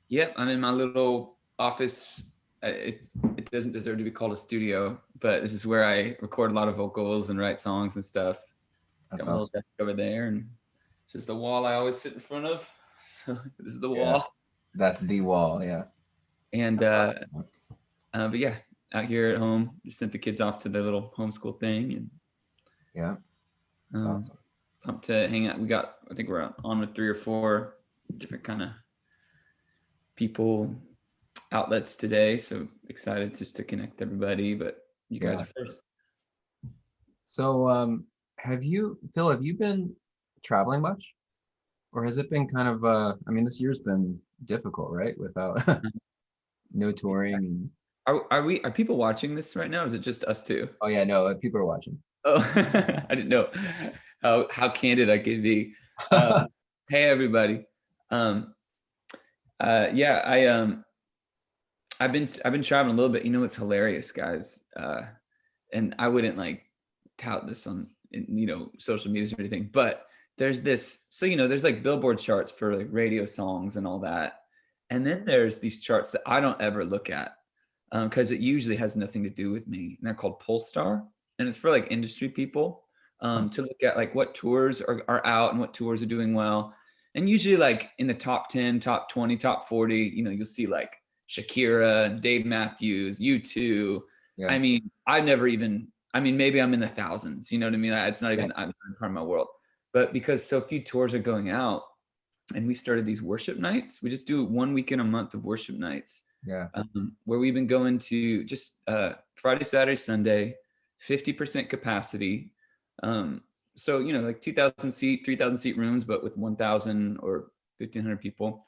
Yep, I'm in my little office. It doesn't deserve to be called a studio, but this is where I record a lot of vocals and write songs and stuff. Got That's my little awesome. desk over there, and this is the wall I always sit in front of. So this is the Yeah, wall. that's the wall. Yeah, And that's awesome. but yeah, out here at home, just sent the kids off to their little homeschool thing, and Yeah, that's um, awesome. pumped to hang out. I think we're on with 3 or 4 different kind of people outlets today. So excited just to connect everybody. But you guys Yeah. are first. So, Phil, have you been traveling much, or has it been kind of? I mean, this year's been difficult, right? Without no touring and. Are people watching this right now? Or is it just us two? Oh yeah, no, people are watching. Oh, I didn't know how candid I could be. Um, hey everybody. Um, yeah, I've been traveling a little bit. You know, it's hilarious, guys. And I wouldn't like tout this on social medias or anything, but there's this. So there's like Billboard charts for like radio songs and all that, and then there's these charts that I don't ever look at because it usually has nothing to do with me, and they're called Polestar, and it's for like industry people to look at like what tours are out and what tours are doing well, and usually like in the top 10, top 20, top 40, you'll see like Shakira, Dave Matthews, U2. Yeah, I mean, maybe I'm in the thousands, you know what I mean? It's not yeah, even I'm part of my world. But because so few tours are going out and we started these worship nights, we just do 1 weekend a month of worship nights yeah, where we've been going to just Friday, Saturday, Sunday, 50% capacity. So, like 2,000 seat, 3,000 seat rooms, but with 1,000 or 1,500 people.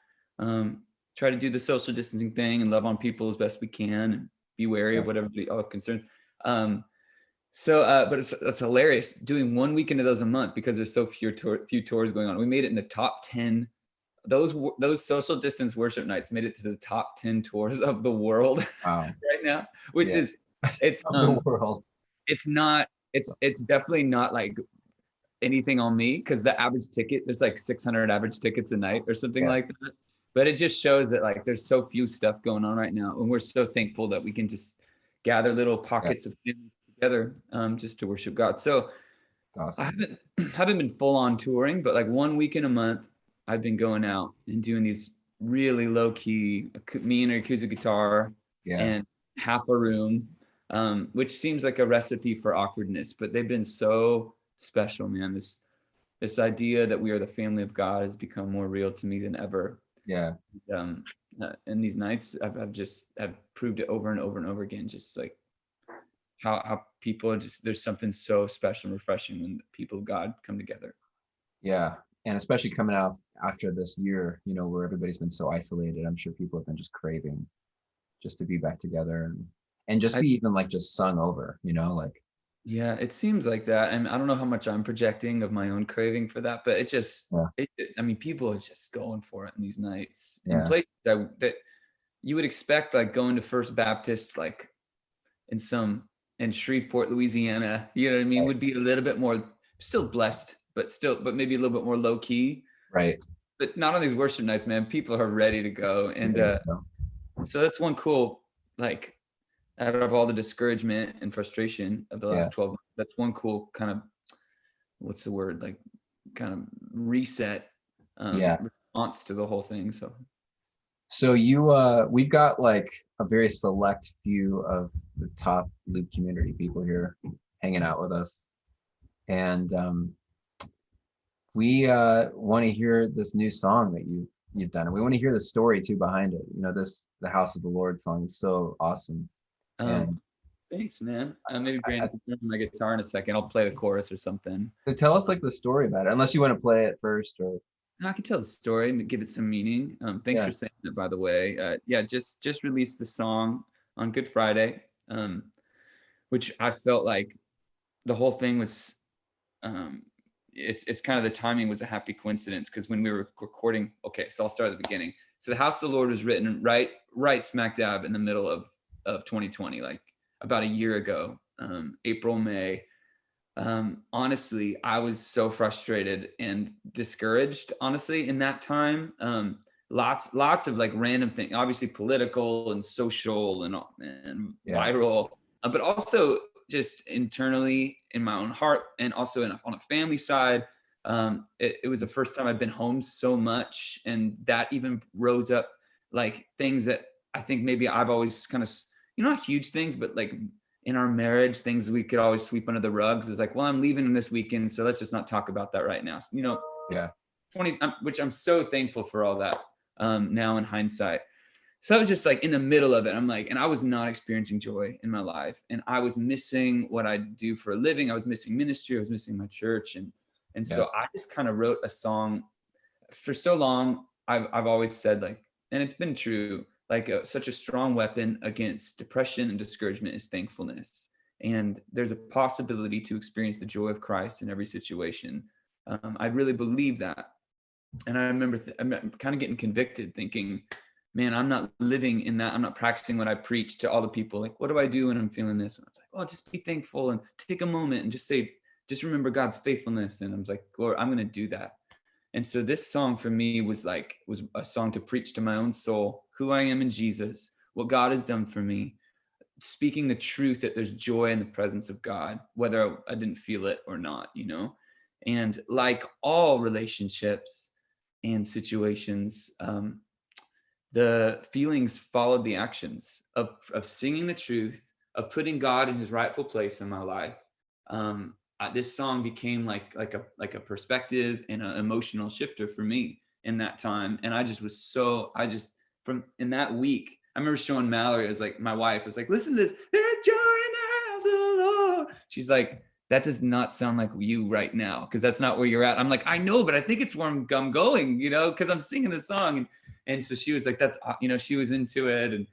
Try to do the social distancing thing and love on people as best we can and be wary yeah, of whatever all concerns. But it's hilarious doing 1 weekend of those a month because there's so few tours going on. We made it in the top 10. Those social distance worship nights made it to the top 10 tours of the world wow, right now, which yeah, is it's of the world. it's not it's definitely not like anything on me because the average ticket there's like 600 average tickets a night or something Yeah, like that. But it just shows that like there's so few stuff going on right now, and we're so thankful that we can just gather little yeah, pockets of family together just to worship God. So it's I awesome. haven't been full on touring, but like 1 weekend a month, I've been going out and doing these really low key, me and an acoustic guitar Yeah, and half a room, which seems like a recipe for awkwardness, but they've been so special, man. This idea that we are the family of God has become more real to me than ever. yeah, Um, and these nights, I've proved it over and over and over again. Just like how people are just there's something so special and refreshing when the people of God come together. yeah. And especially coming out after this year, where everybody's been so isolated, I'm sure people have been just craving just to be back together and just I be even like just sung over, like Yeah, it seems like that, and I don't know how much I'm projecting of my own craving for that, but yeah, I mean, people are just going for it in these nights in yeah, places that you would expect, like going to First Baptist, like in some in Shreveport, Louisiana, you know what I mean, right, would be a little bit more still blessed, but maybe a little bit more low key. right. But not on these worship nights, man. People are ready to go, and There you go. so that's one cool like out of all the discouragement and frustration of the Yeah, last 12 months, that's one cool kind of what's the word like kind of reset yeah. response to the whole thing. So So we've got like a very select few of the top Loop community people here hanging out with us, and we want to hear this new song that you've done, and we want to hear the story too behind it. The House of the Lord song is so awesome, um and thanks, man. Maybe I, Brandon can turn my guitar in a second. I'll play the chorus or something. so tell us like the story about it, unless you want to play it first, or I can tell the story and give it some meaning. Thanks yeah, for saying that, by the way. Yeah, just released the song on Good Friday, which I felt like the whole thing was um, it's kind of the timing was a happy coincidence because when we were recording, okay, so I'll start at the beginning. So the House of the Lord was written right smack dab in the middle of 2020, like about a year ago, April, May. Honestly, I was so frustrated and discouraged, honestly, in that time. lots of like random things, obviously political and social and viral, but also just internally in my own heart, and also on a family side. It was the first time I've been home so much, and that even rose up like things that I think maybe I've always kind of, not huge things, but like in our marriage, things we could always sweep under the rugs. It's like, well, I'm leaving this weekend, so let's just not talk about that right now. So, 20, which I'm so thankful for all that now in hindsight. So I was just like in the middle of it. I'm like, and I was not experiencing joy in my life, and I was missing what I do for a living. I was missing ministry. I was missing my church, and so I just kind of wrote a song. For so long, I've always said, like, and it's been true, like such a strong weapon against depression and discouragement is thankfulness. And there's a possibility to experience the joy of Christ in every situation. I really believe that. And I remember I'm kind of getting convicted, thinking, man, I'm not living in that. I'm not practicing what I preach to all the people. Like, what do I do when I'm feeling this? And I was like, oh, just be thankful and take a moment and just remember God's faithfulness. And I was like, Lord, I'm going to do that. And so this song for me was a song to preach to my own soul, who I am in Jesus, what God has done for me, speaking the truth that there's joy in the presence of God, whether I didn't feel it or not, And like all relationships and situations, the feelings followed the actions of singing the truth, of putting God in his rightful place in my life. This song became like a perspective and an emotional shifter for me in that time. And from in that week, I remember showing Mallory, I was like, my wife was like, listen to this, there's joy in the house of the Lord. She's like, that does not sound like you right now, because that's not where you're at. I'm like, I know, but I think it's where I'm going, because I'm singing the song. And so she was like, that's, she was into it.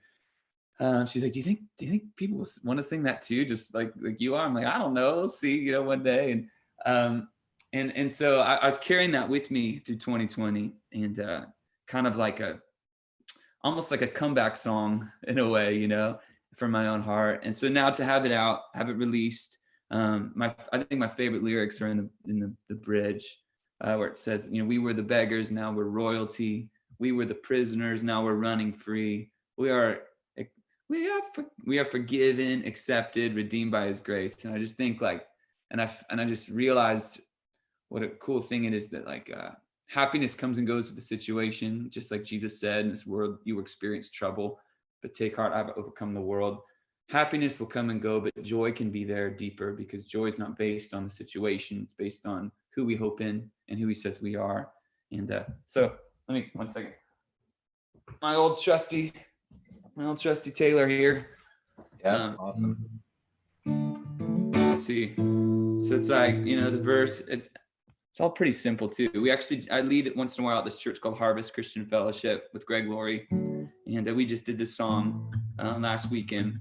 And she's like, do you think people want to sing that too? Just like you are? I'm like, I don't know. We'll see, one day. And so I was carrying that with me through 2020, and kind of almost like a comeback song in a way, from my own heart. And so now to have it out, have it released. I think my favorite lyrics are in the bridge, where it says, we were the beggars, now we're royalty. We were the prisoners, now we're running free. We are forgiven, accepted, redeemed by his grace. And I just think and I just realized what a cool thing it is that happiness comes and goes with the situation. Just like Jesus said, in this world, you will experience trouble, but take heart, I've overcome the world. Happiness will come and go, but joy can be there deeper, because joy is not based on the situation. It's based on who we hope in and who he says we are. And so let me, 1 second. My old trusty Taylor here. Yeah, awesome. Let's see. So it's like, the verse, it's all pretty simple too. I lead it once in a while at this church called Harvest Christian Fellowship with Greg Laurie. And we just did this song last weekend.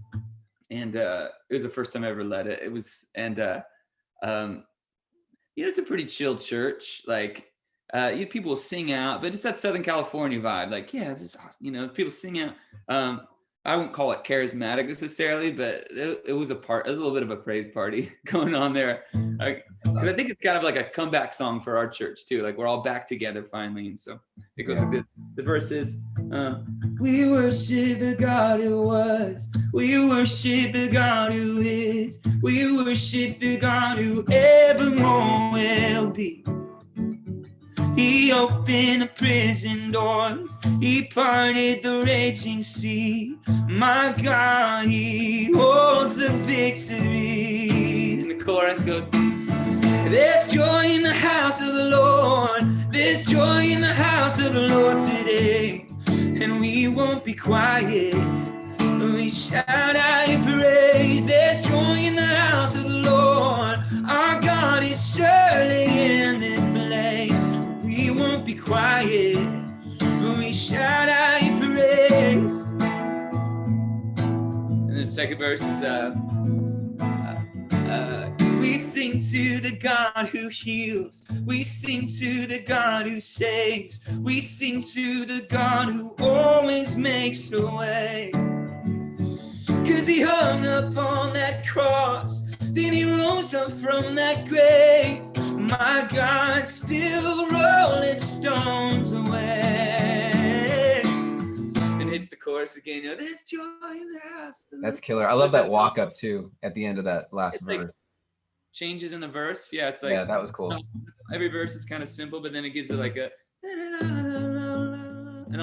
And it was the first time I ever led it. It was, and it's a pretty chill church. People will sing out, but it's that Southern California vibe. This is awesome. People sing out. I wouldn't call it charismatic necessarily, but it was a little bit of a praise party going on there. Because I think it's kind of like a comeback song for our church too. We're all back together finally. And so it goes like this. The verse is, we worship the God who was. We worship the God who is. We worship the God who evermore will be. He opened the prison doors. He parted the raging sea. My God, he holds the victory. And the chorus goes, there's joy in the house of the Lord. There's joy in the house of the Lord today. And we won't be quiet. We shout out your praise. There's joy in the house of the Lord. Our God is surely in this place. We won't be quiet. We shout out your praise. And the second verse is we sing to the God who heals. We sing to the God who saves. We sing to the God who always makes a way. 'Cause he hung up on that cross, then he rose up from that grave. My God, still rolling stones away. hits the chorus again, there's joy in the house. That's killer. I love that walk up too at the end of that last It's like verse. changes in the verse. Yeah, it's Yeah, like that was cool. every verse is kind of simple, but then it gives it like a and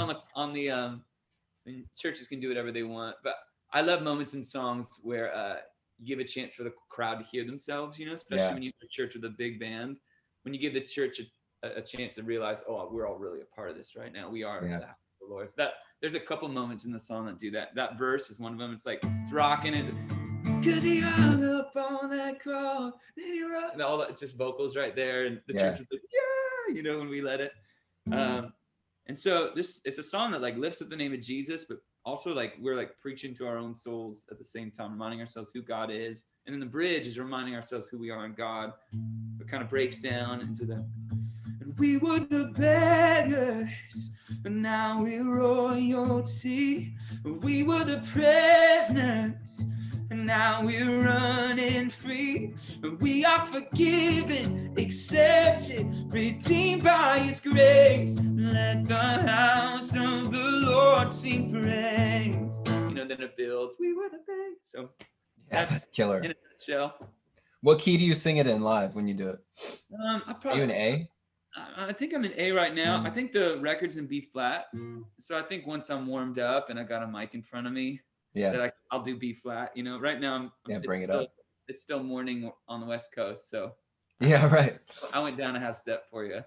and churches can do whatever they want. But I love moments in songs where you give a chance for the crowd to hear themselves, especially when you have a church with a big band. When you give the church a chance to realize, oh, we're all really a part of this right now. We are the house of the Lord. So there's a couple moments in the song that do that. That verse is one of them. It's like it's rocking. It's cause he hung up on that cross. All that, just vocals right there, and the church was like, yeah, when we let it. And so it's a song that like lifts up the name of Jesus, but also like we're like preaching to our own souls at the same time, reminding ourselves who God is. And then the bridge is reminding ourselves who we are in God. It kind of breaks down into the, and we were the beggars, but now we're royalty. We were the prisoners, and now we're running free. We are forgiven, accepted, redeemed by His grace. Let the house of the Lord sing praise. Then it builds. We were the big. So that's killer. In a nutshell. What key do you sing it in live when you do it? Are you in A? I think I'm in A right now. I think the record's in B flat. So I think once I'm warmed up and I got a mic in front of me, that I'll do B flat. Right now it's still morning on the West Coast, so right. I went down a half step for you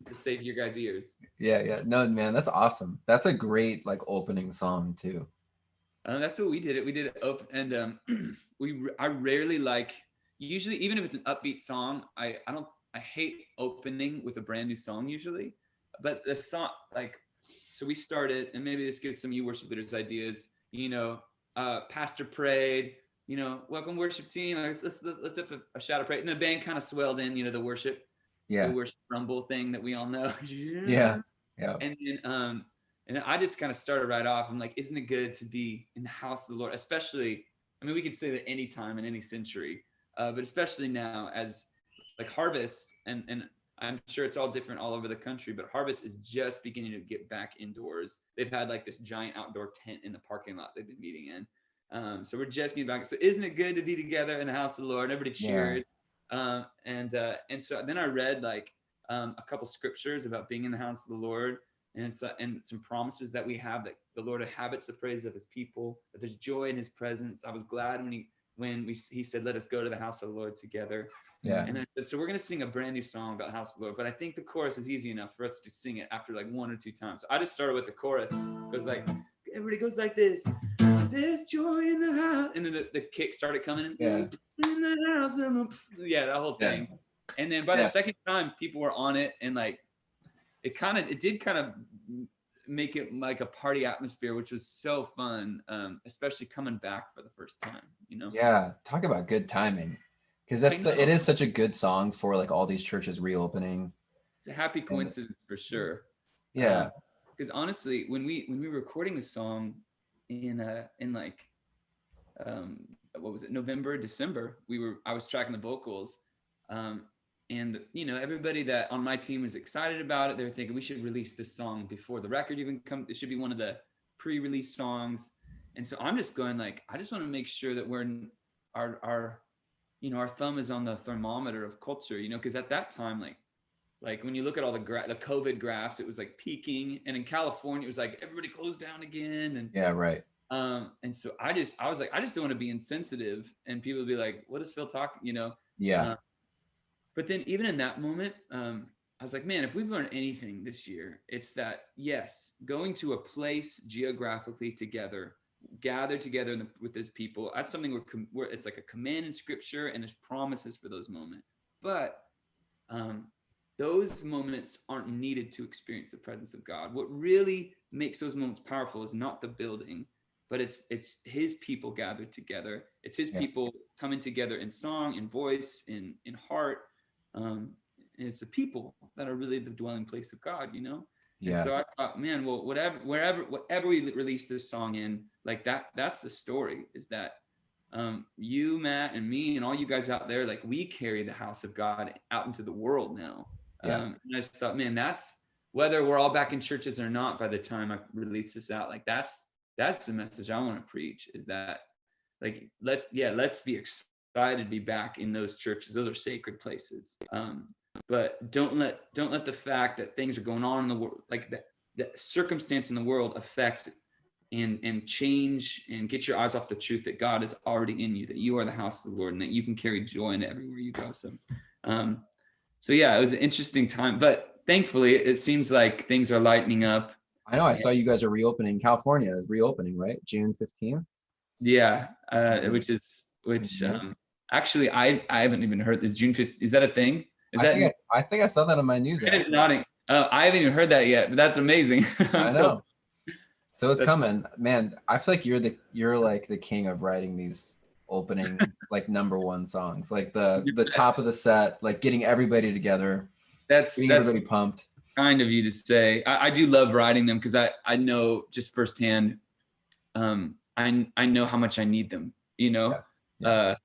to save your guys' ears. Yeah. No, man, that's awesome. That's a great like opening song too. That's what we did it. We did it open, and I rarely usually, even if it's an upbeat song, I hate opening with a brand new song usually, but the song so we started, and maybe this gives some of you worship leaders ideas. Pastor prayed, welcome worship team. Let's lift up a shout of praise, and the band kind of swelled in, the worship rumble thing that we all know. Yeah. And then I just kind of started right off. I'm like, isn't it good to be in the house of the Lord? Especially, we could say that any time in any century, but especially now as like Harvest, and I'm sure it's all different all over the country, but Harvest is just beginning to get back indoors. They've had like this giant outdoor tent in the parking lot they've been meeting in. So we're just getting back. So isn't it good to be together in the house of the Lord? Everybody cheered. And so then I read like a couple scriptures about being in the house of the Lord. And some promises that we have, that the Lord inhabits the praise of His people, that there's joy in His presence. I was glad when He said, let us go to the house of the Lord together. Yeah. And then I said, so we're going to sing a brand new song about the house of the Lord, but I think the chorus is easy enough for us to sing it after like one or two times. So I just started with the chorus. It goes like, everybody goes like this. There's joy in the house. And then the kick started coming in. Yeah. In the house of the, that whole thing. And then by the second time, people were on it, and like, it did kind of make it like a party atmosphere, which was so fun, especially coming back for the first time, Yeah, talk about good timing, because it is such a good song for like all these churches reopening. It's a happy coincidence for sure. Yeah, because honestly, when we were recording the song in like what was it, November, December, I was tracking the vocals. And everybody that on my team was excited about it. They were thinking we should release this song before the record even comes. It should be one of the pre-release songs. And so I'm just going like, I just want to make sure that we're our thumb is on the thermometer of culture, because at that time, like when you look at all the COVID graphs, it was like peaking, and in California, it was like everybody closed down again. And right. And so I was like, I just don't want to be insensitive, and people would be like, what is Phil talking? But then even in that moment, I was like, man, if we've learned anything this year, it's that, yes, going to a place geographically together, gathered together with those people, that's something where it's like a command in scripture, and there's promises for those moments. But those moments aren't needed to experience the presence of God. What really makes those moments powerful is not the building, but it's His people gathered together. It's His people coming together in song, in voice, in heart. And it's the people that are really the dwelling place of God, And so I thought, man, well, whatever we release this song in, like that's the story, is that you, Matt, and me, and all you guys out there, like we carry the house of God out into the world now. And I just thought, man, that's, whether we're all back in churches or not, by the time I release this out, like that's that's the message I want to preach, is that like, let's be excited to be back in those churches. Those are sacred places. But don't let the fact that things are going on in the world, like the circumstance in the world, affect and change and get your eyes off the truth that God is already in you, that you are the house of the Lord, and that you can carry joy in it everywhere you go. So yeah, it was an interesting time, but thankfully it seems like things are lightening up. I know I saw you guys are reopening. California is reopening, right? June 15th. Yeah, which Mhm. actually I haven't even heard this. June 5th, is that a thing? Is that I think I saw that on my news Brandon's actually. nodding? I haven't even heard that yet, but that's amazing. I'm I so know. So it's that's coming, man. I feel like you're like the king of writing these opening like number one songs, like the top of the set, like getting everybody together, that's getting that's everybody pumped. kind of you to say. I do love writing them because I know just firsthand. I know how much I need them. Yeah, yeah, Uh,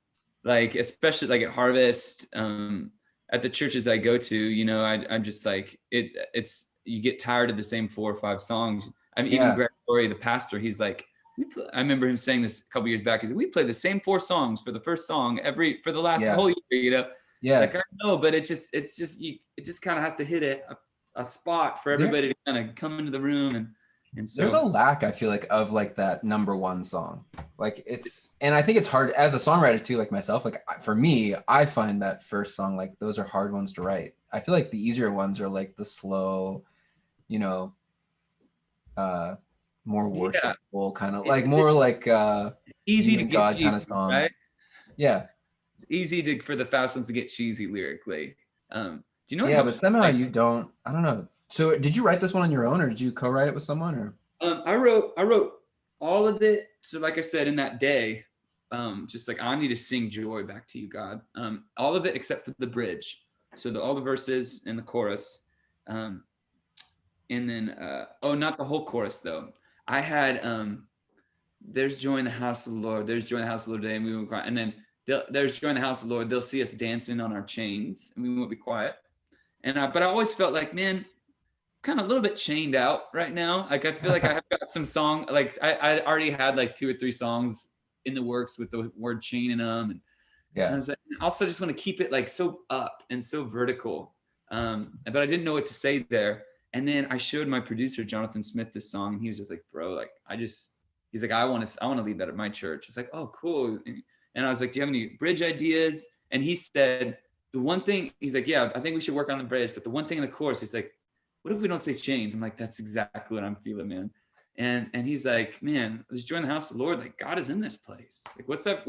like especially like at Harvest, at the churches I go to, I'm just like it's you get tired of the same 4 or 5 songs. I mean, even yeah, Greg Laurie, the pastor, he's like, I remember him saying this a couple years back. He's like, we play the same 4 songs for the first song for the last yeah, whole year. It's yeah. like I know, but it just kind of has to hit a spot for There, everybody to kind of come into the room and there's a so lack, I feel like, of like that number one song. Like and I think it's hard as a songwriter too, like myself. Like for me, I find that first song, like those are hard ones to write. I feel like the easier ones are like the slow, you know, uh more yeah, worshipful kind of like it's more like easy you to and get God kind of cheesy, song. right? Yeah. It's easy for the fast ones to get cheesy lyrically. Do you know what Yeah, but helps? somehow Like, you don't, I don't know. So did you write this one on your own or did you co-write it with someone or I wrote all of it. So, like I said, in that day, just like I need to sing joy back to you, God. All of it except for the bridge. So all the verses and the chorus, um, and then not the whole chorus though. I had there's joy in the house of the Lord. There's joy in the house of the Lord today, and we won't cry. And then there's joy in the house of the Lord. They'll see us dancing on our chains, and we won't be quiet. But I always felt like, man, kind of a little bit chained out right now. Like I feel like I have got some song, like I already had like 2 or 3 songs in the works with the word chain in them, and I yeah. was like, I also just want to keep it like so up and so vertical. But I didn't know what to say there. And then I showed my producer Jonathan Smith this song, and he was just like, "Bro, like he's like, I want to lead that at my church." It's like, "Oh, cool." And I was like, "Do you have any bridge ideas?" And he said, "The one thing," he's like, "Yeah, I think we should work on the bridge, but the one thing in the chorus," he's like, "What if we don't say chains?" I'm like, "That's exactly what I'm feeling, man." And he's like, "Man, let's join the house of the Lord. Like God is in this place. Like what's that?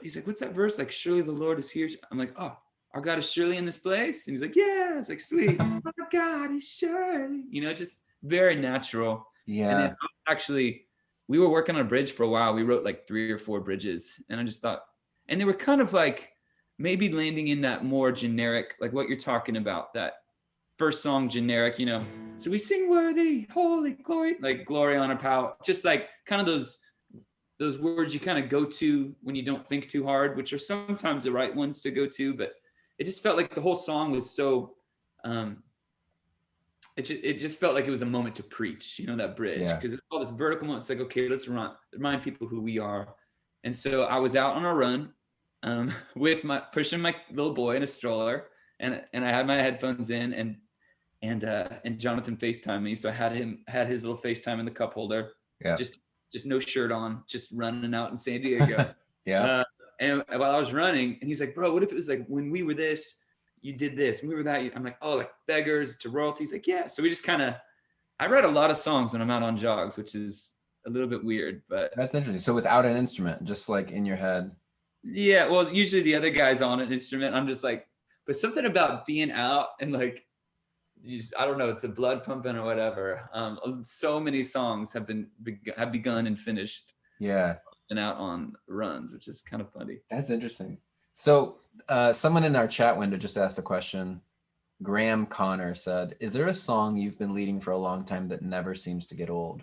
He's like, what's that verse? Like, surely the Lord is here. I'm like, oh, our God is surely in this place. And he's like, yeah. It's like, sweet. Our God is surely, just very natural. And then Yeah. actually, we were working on a bridge for a while. We wrote like 3 or 4 bridges. And I just thought, and they were kind of like maybe landing in that more generic, like what you're talking about, that first song generic. So we sing worthy, holy, glory, like glory, honor, power, just like kind of those words you kind of go to when you don't think too hard, which are sometimes the right ones to go to, but it just felt like the whole song was so it just felt like it was a moment to preach, that bridge, Yeah. because it's all this vertical moment. It's like, okay, let's remind people who we are. And so I was out on a run, with pushing my little boy in a stroller, and I had my headphones in, and Jonathan FaceTimed me. So I had his little FaceTime in the cup holder, Yeah. just no shirt on, just running out in San Diego. Yeah. Uh, and while I was running, and he's like, bro, what if it was like when we were this, you did this, when we were that. I'm like, oh, like beggars to royalty. He's like, yeah. So we just I write a lot of songs when I'm out on jogs, which is a little bit weird, but That's interesting. So without an instrument, just like in your head. yeah, well, usually the other guy's on an instrument. I'm just like, but something about being out and like, I don't know, it's a blood pumping or whatever. So many songs have begun and finished Yeah. and out on runs, which is kind of funny. That's interesting. So someone in our chat window just asked a question. Graham Connor said, is there a song you've been leading for a long time that never seems to get old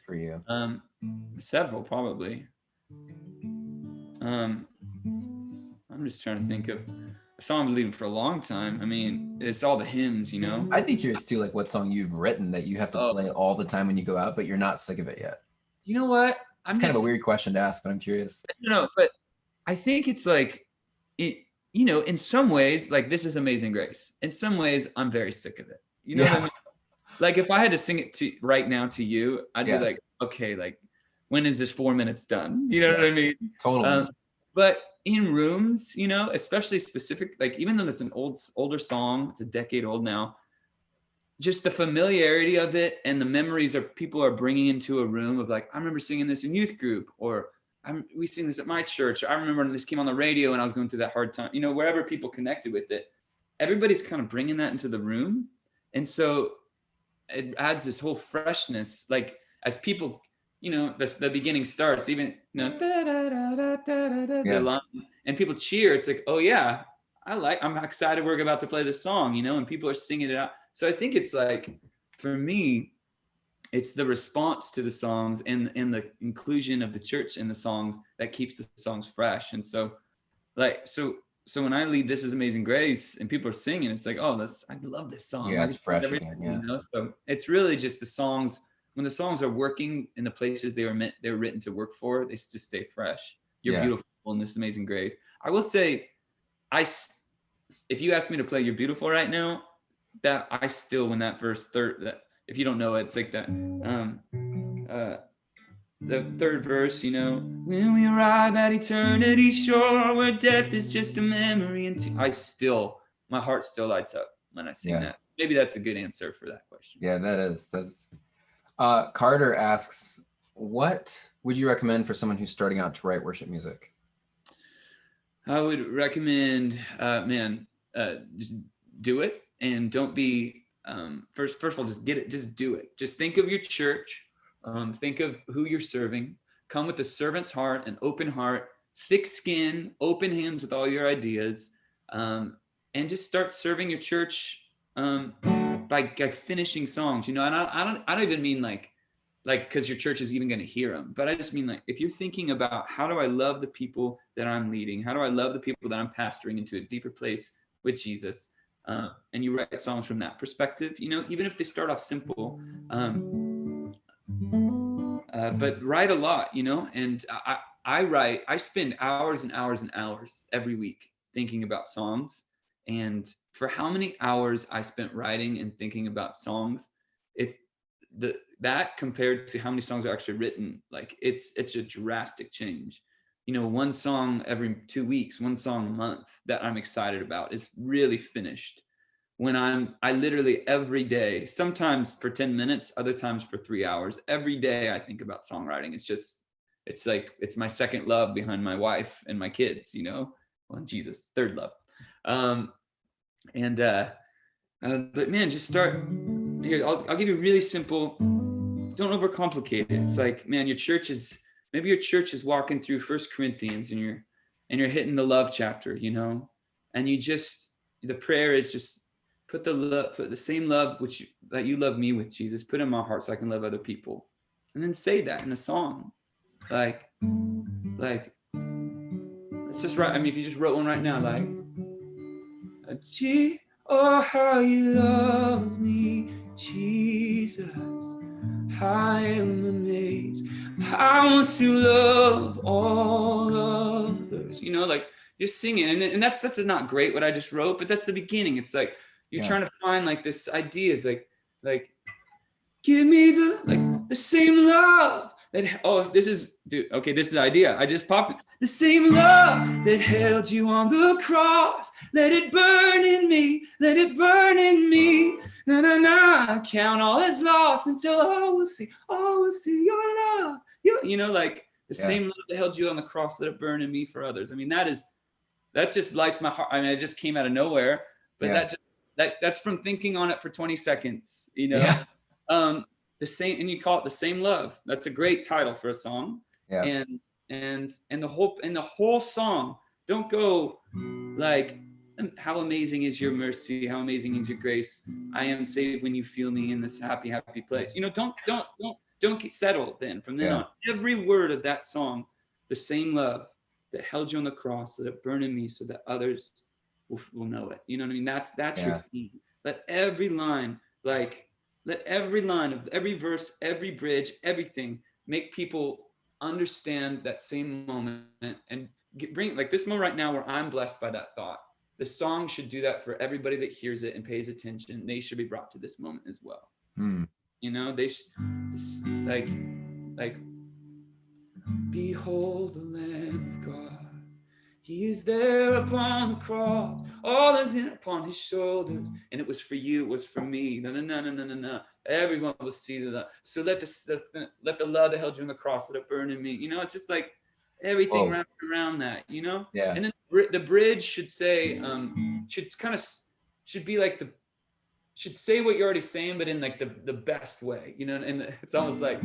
for you? Several probably. I'm just trying to think of a song I've been leading for a long time. I mean, it's all the hymns, you know. I'd be curious too, like what song you've written that you have to Oh, play all the time when you go out, but you're not sick of it yet. you know what? It's I'm kind of a just, weird question to ask, but I'm curious. you know, but I think it's like, it, you know, in some ways, like This Is Amazing Grace. In some ways, I'm very sick of it. You know what I Yeah, mean? Like if I had to sing it to right now to you, I'd be yeah, like, okay, like when is this 4 minutes done? You know yeah, what I mean? totally. But in rooms, you know, especially specific, like even though it's an older song, it's a decade old now, just the familiarity of it and the memories of people are bringing into a room of like, I remember singing this in youth group, or we sing this at my church. I remember when this came on the radio and I was going through that hard time, you know, wherever people connected with it, everybody's kind of bringing that into the room. And so it adds this whole freshness, like as people, you know, the beginning starts, even, you know, the Yeah, line, and people cheer. It's like, oh yeah, I'm excited we're about to play this song, you know, and people are singing it out. So I think it's like, for me, it's the response to the songs and the inclusion of the church in the songs that keeps the songs fresh. And so like, so when I lead This Is Amazing Grace and people are singing, it's like, oh, I love this song. yeah, I it's can sing it fresh every day, again. you Yeah, know? So it's really just the songs, when the songs are working in the places they were written to work for, they just stay fresh. You're yeah, Beautiful in This Amazing Grace. I will say, if you ask me to play You're Beautiful right now, that I still, when that verse third, that if you don't know it, it's like that. Uh, the third verse, you know, when we arrive at eternity's shore, where death is just a memory, and my heart still lights up when I sing yeah, that. Maybe that's a good answer for that question. yeah. That's. Carter asks, what would you recommend for someone who's starting out to write worship music? I would recommend, just do it, and don't be, first of all, just get it, just do it. Just think of your church, think of who you're serving, come with a servant's heart, an open heart, thick skin, open hands with all your ideas, and just start serving your church, by finishing songs, you know. And I don't even mean like because your church is even going to hear them, but I just mean like, if you're thinking about, how do I love the people that I'm leading, how do I love the people that I'm pastoring into a deeper place with Jesus, and you write songs from that perspective, you know, even if they start off simple, but write a lot, you know. And I spend hours and hours and hours every week thinking about songs, and for how many hours I spent writing and thinking about songs, it's that compared to how many songs are actually written, like it's a drastic change. You know, one song every 2 weeks, one song a month that I'm excited about is really finished when I literally every day, sometimes for 10 minutes, other times for 3 hours, every day I think about songwriting. It's like, it's my second love behind my wife and my kids, you know, well, Jesus, third love. Um, and, but man, just start here. I'll give you really simple, don't overcomplicate it. It's like, man, maybe your church is walking through First Corinthians and you're hitting the love chapter, you know, and the prayer is just, put the same love that you love me with, Jesus, put in my heart so I can love other people. And then say that in a song. Like, let's just write, I mean, if you just wrote one right now, like, gee, oh, how you love me, Jesus. I am amazed. I want to love all others. You know, like you're singing, and that's not great what I just wrote, but that's the beginning. It's like you're trying to find like this idea is like give me the same love that, oh, this is, dude, okay, this is idea. I just popped it. The same love that held you on the cross. Let it burn in me. Let it burn in me. Na na na. Count all as lost until all will see your love. You know, like the same love that held you on the cross. Let it burn in me for others. I mean, that just lights my heart. I mean, it just came out of nowhere, but that's from thinking on it for 20 seconds, you know. The same, and you call it The Same Love. That's a great title for a song. And the whole song, don't go like, how amazing is your mercy, how amazing is your grace, I am saved when you feel me in this happy place. You know, don't get settled. Then from then on, every word of that song, the same love that held you on the cross, let it burn in me so that others will know it. You know what I mean? That's your Yeah. theme. Let every line, let every line of every verse, every bridge, everything make people understand that same moment and bring like this moment right now where I'm blessed by that thought. The song should do that for everybody that hears it and pays attention. They should be brought to this moment as well. Hmm. You know, they should like behold the Lamb of God. He is there upon the cross, all is in upon his shoulders, and it was for you, it was for me. No, no, no, no, no, no, no. Everyone will see the love. So let the love that held you on the cross, let it burn in me. You know, it's just like everything Whoa. wrapped around that. You know, Yeah. and then the bridge should say, should be like should say what you're already saying, but in like the best way. You know, and it's almost like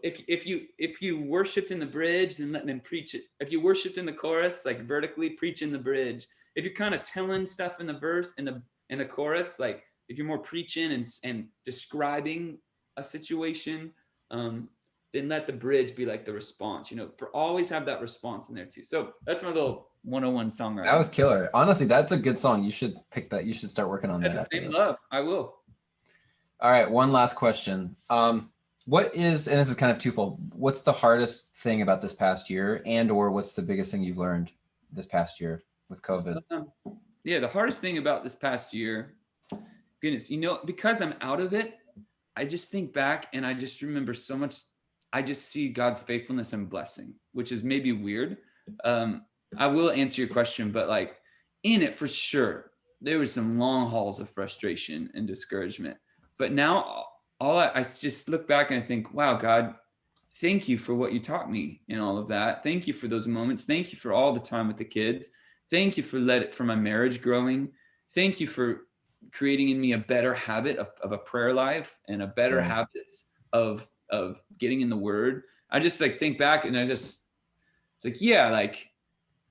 if you worshipped in the bridge, then let them preach it. If you worshipped in the chorus, like vertically, preach in the bridge. If you're kind of telling stuff in the verse in the chorus, like if you're more preaching and describing a situation, then let the bridge be like the response. You know, for always have that response in there too. So that's my little 101 songwriting. That was killer. Honestly, that's a good song. You should pick that. You should start working on that after Same this. love. I will. All right, one last question. What is, and this is kind of twofold, what's the hardest thing about this past year, and or what's the biggest thing you've learned this past year with COVID? Yeah, the hardest thing about this past year, goodness, you know, because I'm out of it, I just think back and I just remember so much. I just see God's faithfulness and blessing, which is maybe weird. I will answer your question, but like in it for sure, there was some long hauls of frustration and discouragement. But now I just look back and I think, wow, God, thank you for what you taught me in all of that. Thank you for those moments. Thank you for all the time with the kids. Thank you for my marriage growing. Thank you for creating in me a better habit of a prayer life and a better habit of getting in the word. I just like think back and it's like, yeah, like,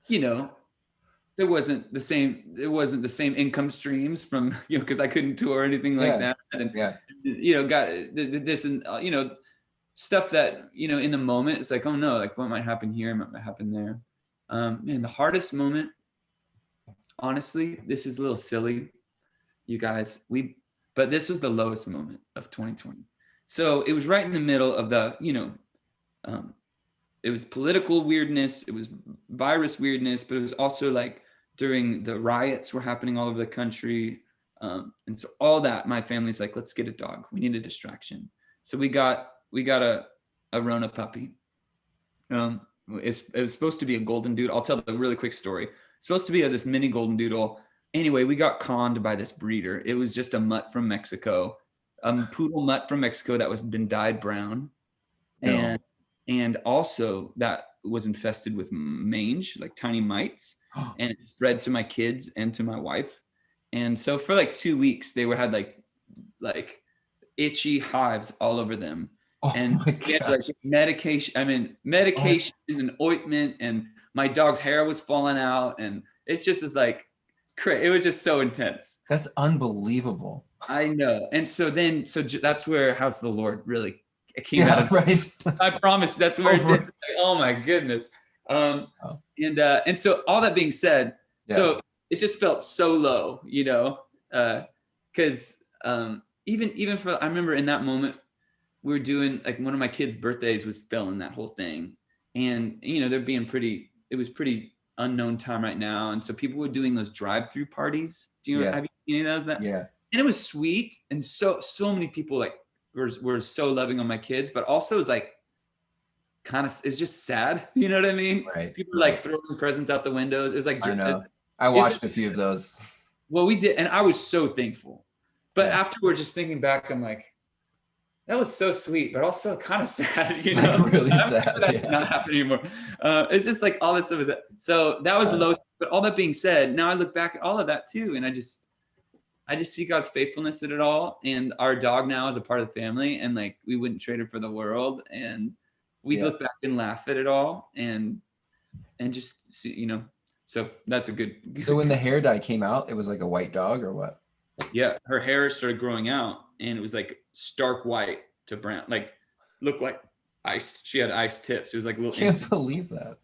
you know, there wasn't the same income streams from, you know, because I couldn't tour or anything like that. And, you know, got this and, you know, stuff that, you know, in the moment, it's like, oh no, like what might happen here, what might happen there. Man, the hardest moment, honestly, this is a little silly, you guys, but this was the lowest moment of 2020. So it was right in the middle of the, you know, it was political weirdness, it was virus weirdness, but it was also like during the riots were happening all over the country. And so all that, my family's like, let's get a dog. We need a distraction. So we got a Rona puppy. It was supposed to be a golden doodle. I'll tell the really quick story. It's supposed to be this mini golden doodle. Anyway, we got conned by this breeder. It was just a mutt from Mexico, poodle mutt from Mexico that was been dyed brown. And also that was infested with mange, like tiny mites, and it spread to my kids and to my wife. And so for like 2 weeks, they had like itchy hives all over them. And we had like medication and ointment, and my dog's hair was falling out, and it's just as like, it was just so intense. That's unbelievable. I know. And so that's where House of the Lord really came out of. Right. I promise that's where it did. Like, oh my goodness. And so all that being said, so it just felt so low, you know, because even for, I remember in that moment, we were doing like one of my kids' birthdays was filling that whole thing. And, you know, it was pretty unknown time right now. And so people were doing those drive-through parties. Do you know, have you seen any of those? Yeah. And it was sweet. And so many people like were so loving on my kids, but also it was like, kind of, it's just sad. You know what I mean? Right. People like throwing presents out the windows. It was like, I know. I watched a few of those. Well, we did. And I was so thankful. But afterward, just thinking back, I'm like, that was so sweet, but also kind of sad, you know? Like really sad. That's not happening anymore. It's just like all that stuff. So that was low. But all that being said, now I look back at all of that too. And I just see God's faithfulness in it all. And our dog now is a part of the family. And like, we wouldn't trade her for the world. And we look back and laugh at it all. And just see, you know, so that's a good. So when the hair dye came out, it was like a white dog or what? Yeah. Her hair started growing out. And it was like stark white to brown, like looked like ice. She had ice tips. It was like a little. Can't believe that.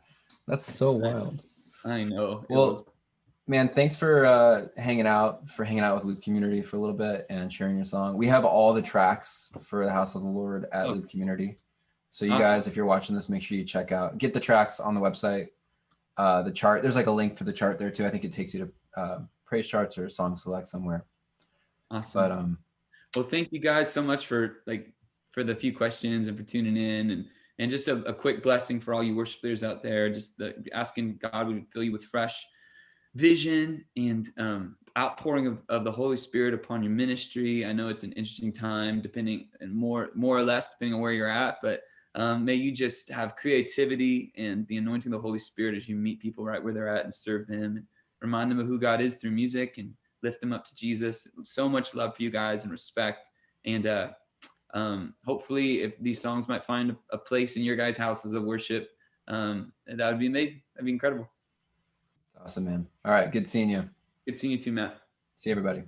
That's so wild. I know it was. Well, man, thanks for hanging out with Loop Community for a little bit and sharing your song. We have all the tracks for the House of the Lord at Oh, Loop Community. So you awesome. guys, if you're watching this, make sure you get the tracks on the website. The chart, there's like a link for the chart there too. I think it takes you to praise charts or song select somewhere. Awesome. But Well, thank you guys so much for the few questions and for tuning in, and just a quick blessing for all you worship leaders out there. Just asking God would fill you with fresh vision and outpouring of the Holy Spirit upon your ministry. I know it's an interesting time, depending and more or less depending on where you're at, but may you just have creativity and the anointing of the Holy Spirit as you meet people right where they're at and serve them and remind them of who God is through music and lift them up to Jesus. So much love for you guys and respect. And hopefully, if these songs might find a place in your guys' houses of worship, that would be amazing. That'd be incredible. awesome, man. All right, good seeing you. Good seeing you too, Matt. See everybody.